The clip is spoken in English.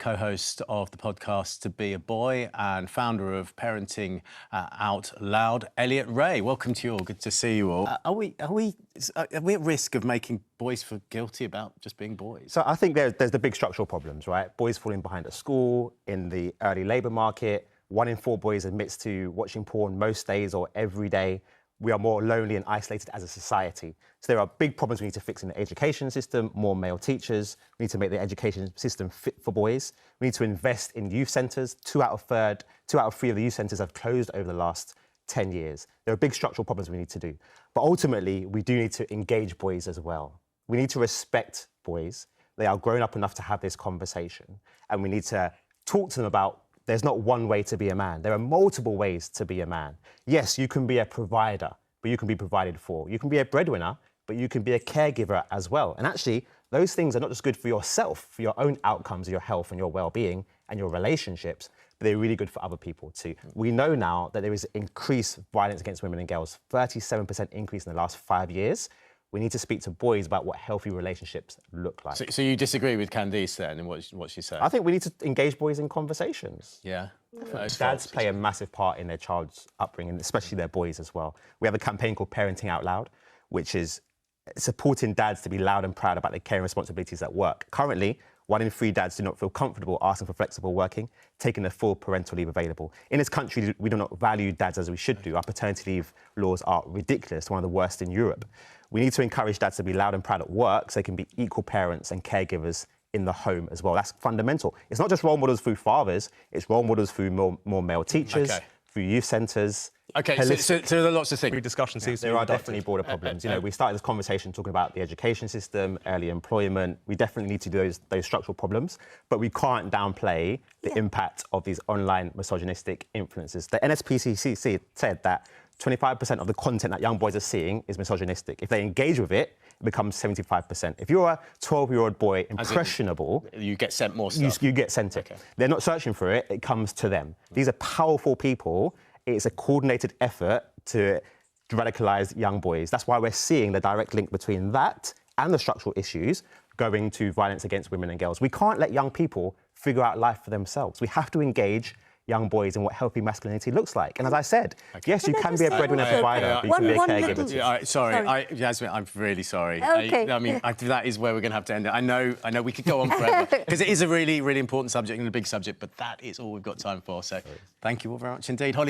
co-host of the podcast To Be a Boy and founder of Parenting Out Loud, Elliott Rae. Welcome to you all. Good to see you all. Are we at risk of making boys feel guilty about just being boys? So I think there's the big structural problems, right? Boys falling behind at school, in the early labour market. 1 in 4 boys admits to watching porn most days or every day. We are more lonely and isolated as a society. So there are big problems we need to fix in the education system, more male teachers. We need to make the education system fit for boys. We need to invest in youth centres. 2 out of 3 of the youth centres have closed over the last 10 years. There are big structural problems we need to do. But ultimately, we do need to engage boys as well. We need to respect boys. They are grown up enough to have this conversation. And we need to talk to them about there's not one way to be a man. There are multiple ways to be a man. Yes, you can be a provider, but you can be provided for. You can be a breadwinner, but you can be a caregiver as well. And actually, those things are not just good for yourself, for your own outcomes, your health and your well-being and your relationships, but they're really good for other people too. We know now that there is increased violence against women and girls, 37% increase in the last 5 years. We need to speak to boys about what healthy relationships look like. So you disagree with Candice then and what she said? I think we need to engage boys in conversations. Yeah. Dads play a massive part in their child's upbringing, especially their boys as well. We have a campaign called Parenting Out Loud, which is supporting dads to be loud and proud about their caring responsibilities at work. Currently, 1 in 3 dads do not feel comfortable asking for flexible working, taking the full parental leave available. In this country, we do not value dads as we should do. Our paternity leave laws are ridiculous, one of the worst in Europe. We need to encourage dads to be loud and proud at work so they can be equal parents and caregivers in the home as well. That's fundamental. It's not just role models through fathers, it's role models through more male teachers, through youth centres. OK, so there are lots of things. Discussion seems there are definitely broader problems. You know, we started this conversation talking about the education system, early employment. We definitely need to do those structural problems, but we can't downplay the impact of these online misogynistic influences. The NSPCC said that 25% of the content that young boys are seeing is misogynistic. If they engage with it, it becomes 75%. If you're a 12-year-old boy impressionable... You get sent more stuff. You get sent it. They're not searching for it, it comes to them. These are powerful people. It's a coordinated effort to radicalise young boys. That's why we're seeing the direct link between that and the structural issues going to violence against women and girls. We can't let young people figure out life for themselves. We have to engage young boys in what healthy masculinity looks like. And as I said, yes, you can be a breadwinner provider, but you can be a caregiver too. Sorry. Yasmin, I'm really sorry. Okay. I mean, that is where we're going to have to end it. I know we could go on forever, because it is a really, really important subject and a big subject, but that is all we've got time for. So thank you all very much indeed. Holly.